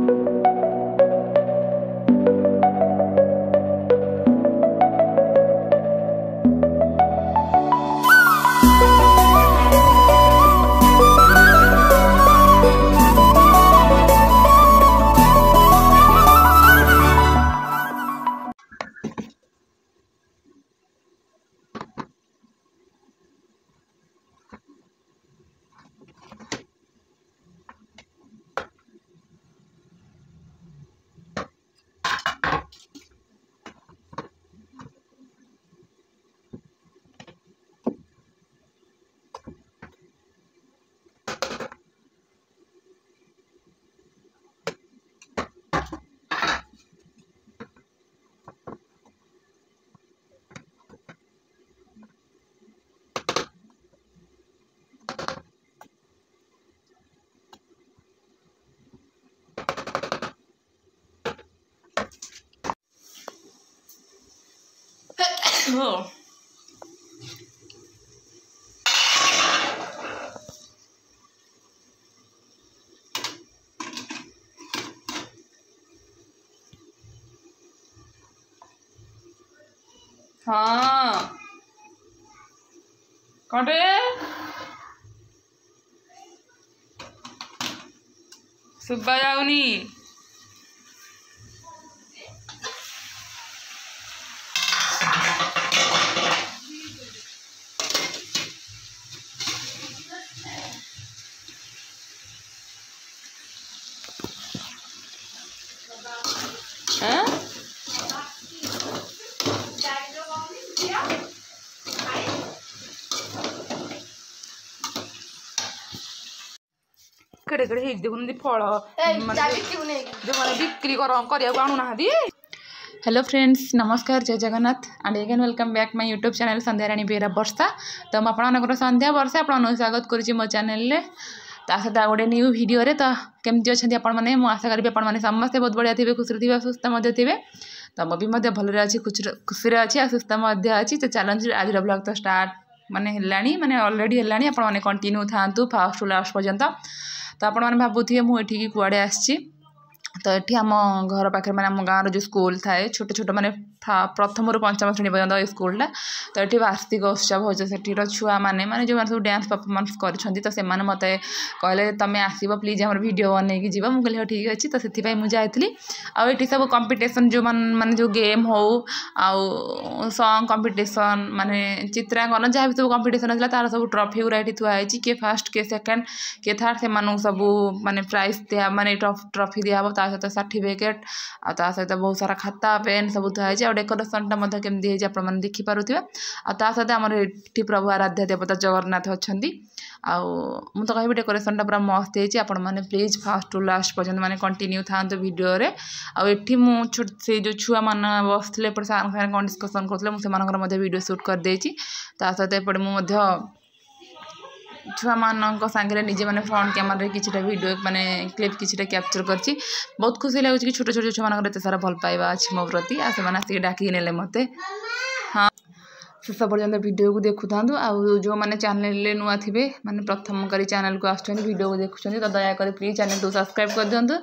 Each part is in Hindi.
Oh. हाँ कौटे सुब्बा जाऊनी कड़े कड़े देखुन फल जो मैंने बिक्री कर आणुना। हेलो फ्रेंड्स नमस्कार जय Jagannath and again welcome back my YouTube channel Sandhya Rani Bera वर्षा। तो मुझे संध्या वर्षा आपको स्वागत करुँच मो चैनल सहित गोटे न्यू वीडियो रे। तो केमती अच्छा आपण मैंने आशा करी आपने समस्ते बहुत बढ़िया थे खुशी थे सुस्थ थे। तो मैं भी भलरे अच्छी खुशी अच्छी और सुस्थ अच्छी। तो चैलेंज आज ब्लॉग तो स्टार्ट माने अलरेडी है आपने कंटिन्यू था फास्ट टू लास्ट पर्यंत। तो आपण मैंने भावुए मुझे कुआड़े आसी। तो ये आम घर पाखे मैंने आम गाँव जो स्कूल थाए छोट छोट मैंने प्रथम रु पंचम श्रेणी पर्यटन ये स्कूलटा। तो ये वार्षिक उत्सव हो सेठीर छुआ मैंने जो सब डांस परफॉर्मेंस कर तो से मत कहले तुम आसब प्लीज आम वीडियो बनई जीव मुझे ठीक अच्छे। तो से मुझे आती सब कंपटीशन जो माने जो गेम हो आउ सॉन्ग कंपटीशन माने चित्रांकन जहाँ भी सब कंपटीशन होता तार सब ट्रॉफी गुरा ये थुआई किए फर्स्ट किए सेकेंड किए थर्ड से सब माने प्राइज दिया माने ट्रॉफी दिहब सहित सर्टिफिकेट आ सहित बहुत सारा खाता पेन सब थुआई डेकोरेशन केमती है आप देखिपे। आ सहित आम ये प्रभु आराध्य देवता जगन्नाथ अच्छा तो कह डेकोरेशन पूरा मस्त है। आपण मैंने प्लीज फास्ट टू लास्ट पर्यटन मैंने कंटिन्यू था वीडियो रे। आठी से जो छुआ मान बसते सार सारे कौन डिस्कसन करते वीडियो शूट कर देती। सहित एपटे मुझे छुआ मान सांगे निजे मैंने फ्रंट कैमेरा कि वीडियो माने क्लिप किसी कैप्चर करची। बहुत खुशी लगे कि छोट छोट छुआ मान सारा भल पाइबा अच्छी मो प्रति आ से डाकी ने मत हाँ शेष पर्यंत वीडियो को देखु था। जो मैंने चैनल नुआ थे मैंने प्रथम करी चैनल को आसुँच वीडियो को देखुं तो दयाकोरी प्लीज चैनल को सब्सक्राइब कर दिंतु।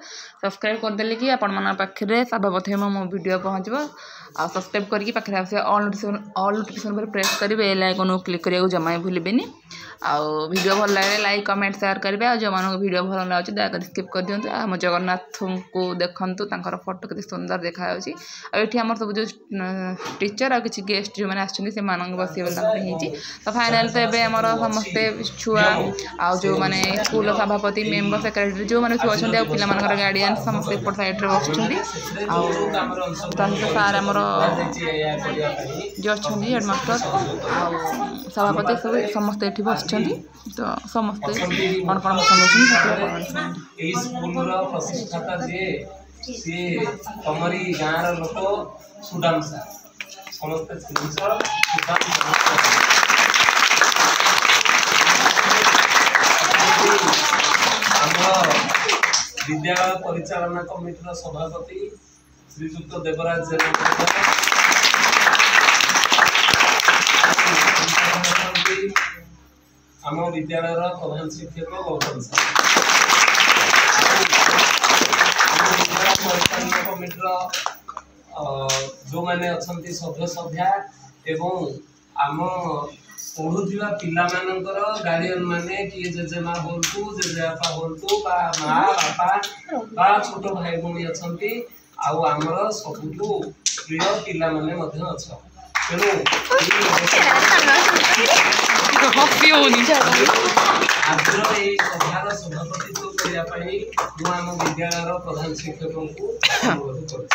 सब्सक्राइब करदे कि आपण पाखे सर्वप्रथम मो वीडियो पहुँचो आ सब्सक्राइब करके पाखे आस ऑल नोटिफिकेशन पर प्रेस करेंगे बेल आइकन को क्लिक करने को जमा भूलें। आउ वीडियो भल लगे लाइक कमेंट शेयर करेंगे। आ जो मानक वीडियो भल लगे दयाकोरी स्किप कर दिंतु। आम जगन्नाथ को देखु तांकर फोटो केते सुंदर देखा ये आम सब जो टीचर आ कि गेस्ट जो मैंने आसमान बस तो फाइनाल तो ये आम समस्ते छुआ आ जो मैंने स्कूल सभापति मेम्बर सेक्रेटरी जो मैंने सब अच्छा पिला गार्डियन समस्त एपट साइड्रे बस सार आमर जो अच्छा हेडमास्टर सभापति सब समस्त ये बस तो समस्ते कौन कौन विद्यालय परिचालना कमिटी सभापति श्रीजुक्त देवराज आम विद्यालय प्रधान शिक्षक गौतम जो माने अछंती सभ्य सभ्या एवं आम पढ़ुवा पिला मानकर गार्डियन माने किए जेजेमा होतु जेजेबापा होतु बा माँ बापा बा छोट भाई भौणी अछंती आउ आमर सबुठु प्रिय पिला माने मध्य अछ तेणु आजर ये सभार सभापतित्व करने आम विद्यालय प्रधान शिक्षक को अनुरोध कर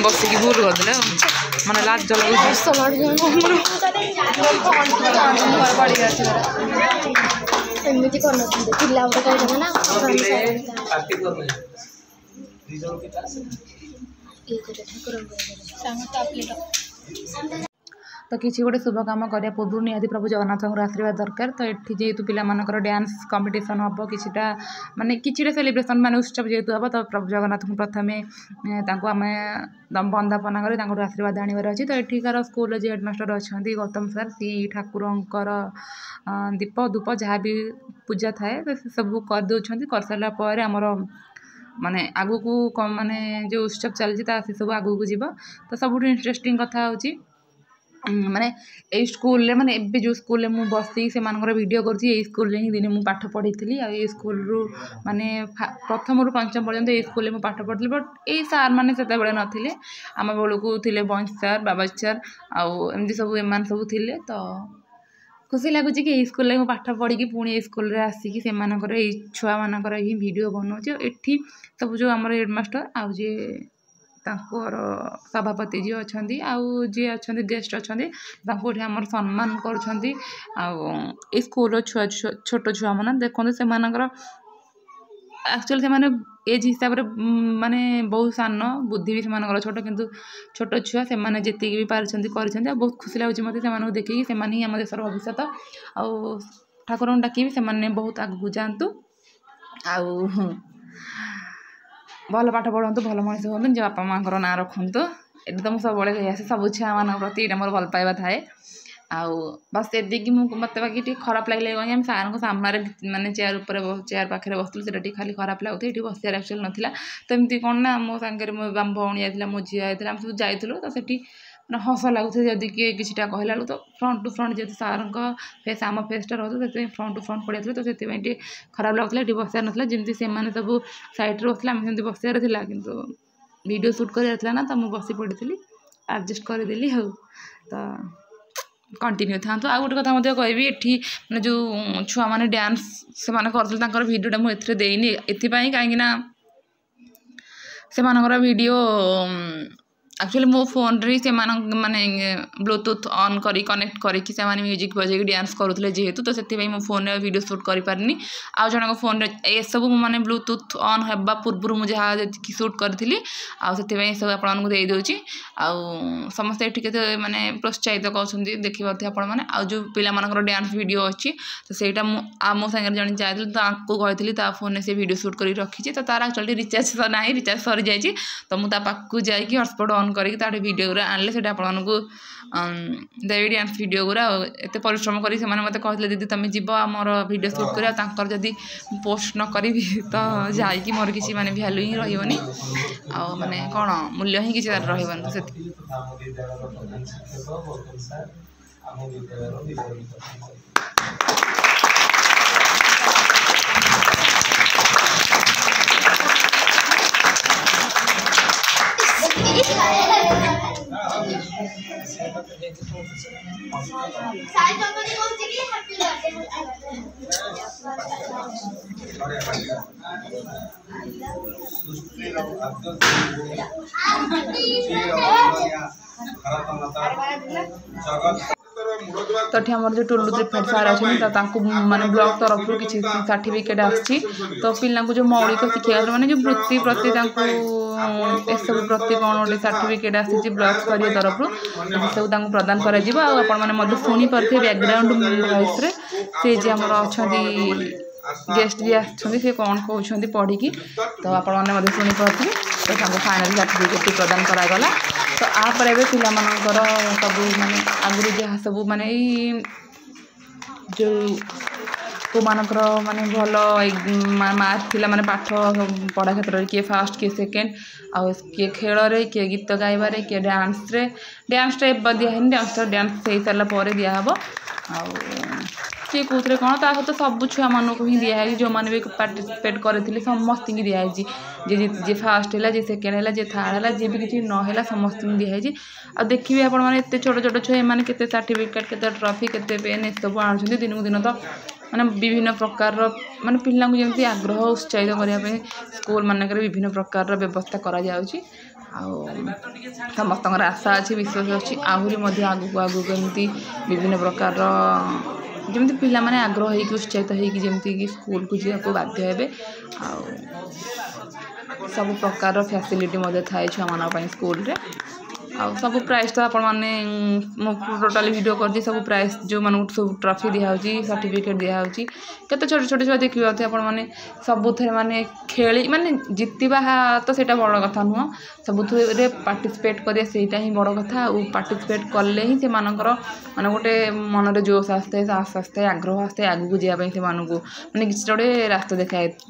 बसिक भूल करदे मैंने लाज एमती कर पिला तो किसी गोटे शुभ काम करने पूर्व निहाती प्रभु जगन्नाथ आशीर्वाद दरकार तो ये जेहेतु पिलामानकर डांस कंपटीशन हम किछिटा माने किछिटा सेलिब्रेशन माने उत्सव जेहेतु हम तो प्रभु जगन्नाथ को प्रथमे आम बंदापना कर आशीर्वाद आनबार अच्छी तो एठिकार स्कूल जी हेडमास्टर अच्छा गौतम सर सी ठाकुरंकर दीप धूप जहाँ भी पूजा थाए सब करदे कर सारा पर आमर माने आगु को माने जो उत्सव चलती से सब आगु को जीव तो सब इंटरेस्टिंग कथा होची माने ए स्कूल माने एबे जो स्कूल मु बसी से मानकर वीडियो करछि ए स्कूल ही दिने मु पाठ पढ़ी थी आ स्कूल रु माने प्रथम रु पंचम पर्यंत ए स्कूल मु पाठ पढ़ी बट ए सार माने सेते बेले नथिले आम बेलू थिले बंश सर बाबा सर आउ एमती सब एमान सब थिले तो खुशी लगुच कि स्कूल में पाठ पढ़ी पुणी स्कूल आसिकी से छुआ मानकर ही वीडियो बनाऊँ एठी सब जो आम हेडमास्टर आउ जे सभापति जी अच्छा आउ जी अच्छा गेस्ट अच्छा आम सम्मान कर स्कूल छुआ छोट छुआ मैंने देखते से एक्चुअली से माने एज हिसाब से माने बहुत सान बुद्धि भी से छोट किंतु छोट छुआ से माने जेति भी पारिछंती करिछंती बहुत खुशी लागुची मते से माने देखि से माने ही हम देशर भविष्यत आउ ठाकुर डाकी से माने बहुत आगु जातु आउ भल पाठ पढ़ु भल मनीष हूँ निज बापा माँ ना रखु ये तो मुझे सब आसे सब छुआ मान प्रति ये मोर भल पाइबा थाए आउ बस ये मत बाकी खराब लगे कहीं सार को सामने माने चेयर उपर चेयर पाखे बसलु से खाली खराब लगुता ये बसार एक्चुअली नाला तो एमती कौन ना मो सांगे मो भौणी आइला मो झी आइला सब जाइलु तो से हस लगुता जदि किए किसी कहला तो फ्रंट टू फ्रंट जब सार फेस आम फेसटा रोते से फ्रंट टू फ्रंट पड़े तो से खराब लगुला ये बसार नाला जमी से सब सैड्रे बसला आम सेमती बसार था कि वीडियो शूट कर ना तो मुझे बसी पड़ी एडजस्ट करदेली तो कंटिन्यू था तो आ गोटे कथा कहि ये मैंने जो छुआ मैंने डांस से कर भिडियोटा मुझे देनी एपाई कहीं से वीडियो एक्चुअली मो फोन रे से माने ब्लूटूथ ऑन करी कनेक्ट करके से माने म्यूजिक बजे डांस करूले जेहेतु तो से मो फोन रे वीडियो शूट करि पारनी आ जन फोन रे ए सब माने ब्लूटूथ ऑन हेबा पूर्व मुझे शूट करी आ से सब आपन को दे दोची आ समस्त एठी के माने प्रोत्साहित करछंती देखि पाथे आपन माने आ जो पिला मानकर डांस वीडियो अछि तो सेटा मो संगे जन जाइल तो आपको कहथिली ता फोन रे से वीडियो शूट करी रखी तो तार एक्चुअली रिचार्ज नाही रिचार्ज सरी जाई तो मु ता पाक को जाई कि हॉटस्पॉट ऑन करके वीडियो गुरा आनले से आपको देवी डांस वीडियो गुरा एत परिश्रम कर मत कहते दीदी तुम जीव आमर वीडियो शूट कर जदि पोस्ट न करी तो जाकि मोर किसी माने वैल्यू ही रही आ माने कौन मूल्य ही किसी रही तो तो आमर जो टुल्लू त्रिपाठी सार अच्छे माने ब्लॉक तरफ किसी सर्टिफिकेट आसी तो पिला जो मौलिक शिक्षा माने जो वृत्ति प्रति सब प्रति कौन गोटे सर्टिफिकेट आसी ब्लॉक स्तरीय तरफ सब प्रदान कर शुणी पारे बैकग्राउंड वॉइस रे से जे आमर अच्छा गेस्ट भी आछंती कौन कहते पढ़ी तो आपने शुणी पारे तो फाइनल सर्टिफिकेट प्रदान करागला तो आप पिलामानकर सब माने आगुरी जहाँ सब माने जो କେଉଁମାନଙ୍କର ମାନେ ଭଲ ମାର୍କ ଥିଲା ମାନେ ପାଠ ପଢ଼ା କ୍ଷେତ୍ରରେ କିଏ ଫାଷ୍ଟ କିଏ ସେକେଣ୍ଡ ଆଉ କିଏ ଖେଳରେ କିଏ ଗୀତ ଗାଇବାରେ କିଏ ଡ୍ୟାନ୍ସରେ ଏବେ ଦିଆହେଇନି ଡ୍ୟାନ୍ସ ହେଇସାରିଲା ପରେ ଦିଆହେବ ଆଉ କିଏ କେଉଁଥିରେ କ'ଣ ତା ସହିତ ସବୁ ଛୁଆମାନଙ୍କୁ ହିଁ ଦିଆହେଇଛି ଯେଉଁମାନେ ବି ପାର୍ଟିସିପେଟ୍ କରିଥିଲେ ସମସ୍ତଙ୍କୁ ଦିଆହେଇଛି ଯିଏ ଫାଷ୍ଟ ହେଲା ଯିଏ ସେକେଣ୍ଡ ହେଲା ଯିଏ ଥାର୍ଡ଼ ହେଲା ଯିଏ ବି କିଛି ନ ହେଲା ସମସ୍ତଙ୍କୁ ଦିଆହେଇଛି ଆଉ ଦେଖିବେ ଆପଣମାନେ ଏତେ ଛୋଟ ଛୋଟ ଛୁଆ ଏମାନେ କେତେ ସାର୍ଟିଫିକେଟ୍ କେତେ ଟ୍ରଫି କେତେ ପେନ୍ ଏସବୁ ଆଣୁଛନ୍ତି ଦିନକୁ ଦିନ ତ ମାନେ ବିଭିନ୍ନ ପ୍ରକାରର ମାନେ ପିଲାଙ୍କୁ ଯେମିତି ଆଗ୍ରହ ଉତ୍ସାହିତ କରିବା ପାଇଁ ସ୍କୁଲ ମାନଙ୍କରେ ବିଭିନ୍ନ ପ୍ରକାରର ବ୍ୟବସ୍ଥା କରାଯାଉଛି ଆଉ ସମସ୍ତଙ୍କର ଆଶା ଅଛି ବିଶ୍ୱାସ ଅଛି ଆହୁରି ମଧ୍ୟ ଆଗକୁ ଏମିତି ବିଭିନ୍ନ ପ୍ରକାରର ଯେମିତି ପିଲାମାନେ ଆଗ୍ରହ ହେଇକି ଉତ୍ସାହିତ ହେଇକି ଯେମିତିକି ସ୍କୁଲକୁ ଯିବାକୁ ବାଧ୍ୟ ହେବେ ଆଉ ସବୁ ପ୍ରକାରର ଫ୍ୟାସିଲିଟି ମଧ୍ୟ ଥାଏ ଛୁଆମାନଙ୍କ ପାଇଁ ସ୍କୁଲରେ ଆଉ ସବୁ ପ୍ରାଇସ୍ ତ ଆପଣମାନେ ମୁଁ ଟୋଟାଲି ଭିଡ଼ିଓ କରିଛି ସବୁ ପ୍ରାଇସ୍ ଯେଉଁମାନଙ୍କୁ ସବୁ ଟ୍ରଫି ଦିଆହେଉଛି ସାର୍ଟିଫିକେଟ୍ ଦିଆହେଉଛି କେତେ ଛୋଟ ଛୋଟ ଛୁଆ ଦେଖିବେ ଆପଣମାନେ ସବୁଥିରେ ମାନେ ଖେଳି ମାନେ ଜିତିବା ତ ସେଇଟା ବଡ଼ କଥା ନୁହଁ ସବୁଥିରେ ପାର୍ଟିସିପେଟ୍ କରିବା ସେଇଟା ହିଁ ବଡ଼ କଥା ଆଉ ପାର୍ଟିସିପେଟ୍ କଲେ ହିଁ ସେମାନଙ୍କର ମାନେ ଗୋଟେ ମନରେ ଜୋଶ ଆସିଥାଏ ସାହସ ଆସିଥାଏ ଆଗ୍ରହ ଆସିଥାଏ ଆଗକୁ ଯିବା ପାଇଁ ସେମାନଙ୍କୁ ମାନେ କିଛି ଗୋଟେ ରାସ୍ତା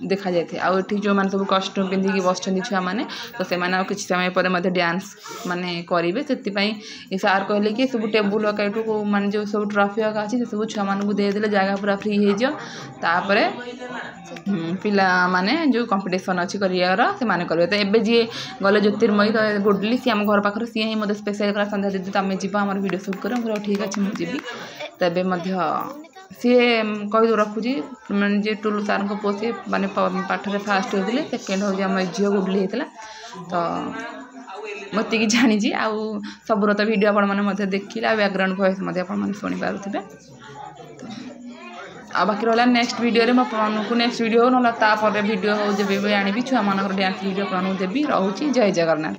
ଦେଖାଯାଇଥାଏ ଆଉ ଏଠି ଯେଉଁମାନେ ସବୁ କଷ୍ଟ୍ୟୁମ୍ ପିନ୍ଧିକି ବସିଛନ୍ତି ଛୁଆମାନେ ତ ସେମାନେ ଆଉ କିଛି ସମୟ ପରେ ମଧ୍ୟ ଡ୍ୟାନ୍ସ ମାନେ କରିବେ ସେଥିପାଇଁ ସାର୍ କହିଲେ କି ସବୁ ଟେବୁଲ୍ ଏଠୁ ମାନେ ଯେଉଁ ସବୁ ଟ୍ରଫି ଅଛି ସେସବୁ ଛୁଆମାନଙ୍କୁ ଦେଇଦେଲେ ଜାଗା ପୁରା ଫ୍ରି ହେଇଯିବ ତାପରେ ପିଲାମାନେ ଯେଉଁ କମ୍ପିଟିସନ୍ ଅଛି କରିବାର ସେମାନେ କରିବେ ତ ଏବେ ଯିଏ ଗଲେ ଜ୍ୟୋତିର୍ମୟୀ ତ ଗୁଡଲି ସିଏ ଆମ ଘର ପାଖରେ ସିଏ ହିଁ ମୋତେ ସ୍ପେଶାଲ୍ କଲା ସନ୍ଧ୍ୟା ଦିଦି ତମେ ଯିବ ଆମର ଭିଡ଼ିଓ ସୁଟ୍ କରିବ ମୁଁ ଠିକ୍ ଅଛି ମୁଁ ଯିବି ତ ଏବେ ମଧ୍ୟ ସିଏ କହି ରଖୁଛି ମାନେ ଯିଏ ଟୁଲୁ ସାର୍ଙ୍କ ପୁଅ ସିଏ ମାନେ ପାଠରେ ଫାଷ୍ଟ ହେଇଥିଲେ ସେକେଣ୍ଡ ହେଉଛି ଆମ ଝିଅ ଗୁଡଲି ହେଇଥିଲା ତ ମୁଁ ଏତିକି ଜାଣିଛି ଆଉ ସବୁର ତ ଭିଡ଼ିଓ ଆପଣମାନେ ମଧ୍ୟ ଦେଖିଲେ ଆଉ ବ୍ୟାକ୍ଗ୍ରାଉଣ୍ଡ ଭଏସ୍ ମଧ୍ୟ ଆପଣମାନେ ଶୁଣିପାରୁଥିବେ ଆଉ ବାକି ରହିଲା ନେକ୍ସଟ ଭିଡ଼ିଓରେ ମୁଁ ଆପଣମାନଙ୍କୁ ନେକ୍ସଟ ଭିଡ଼ିଓ ହଉ ନହେଲେ ତାପରେ ଭିଡ଼ିଓ ହଉ ଯେବେ ବି ଆଣିବି ଛୁଆମାନଙ୍କର ଡ୍ୟାନ୍ସ ଭିଡ଼ିଓ ଆପଣମାନଙ୍କୁ ଦେବି ରହୁଛି ଜୟ ଜଗନ୍ନାଥ।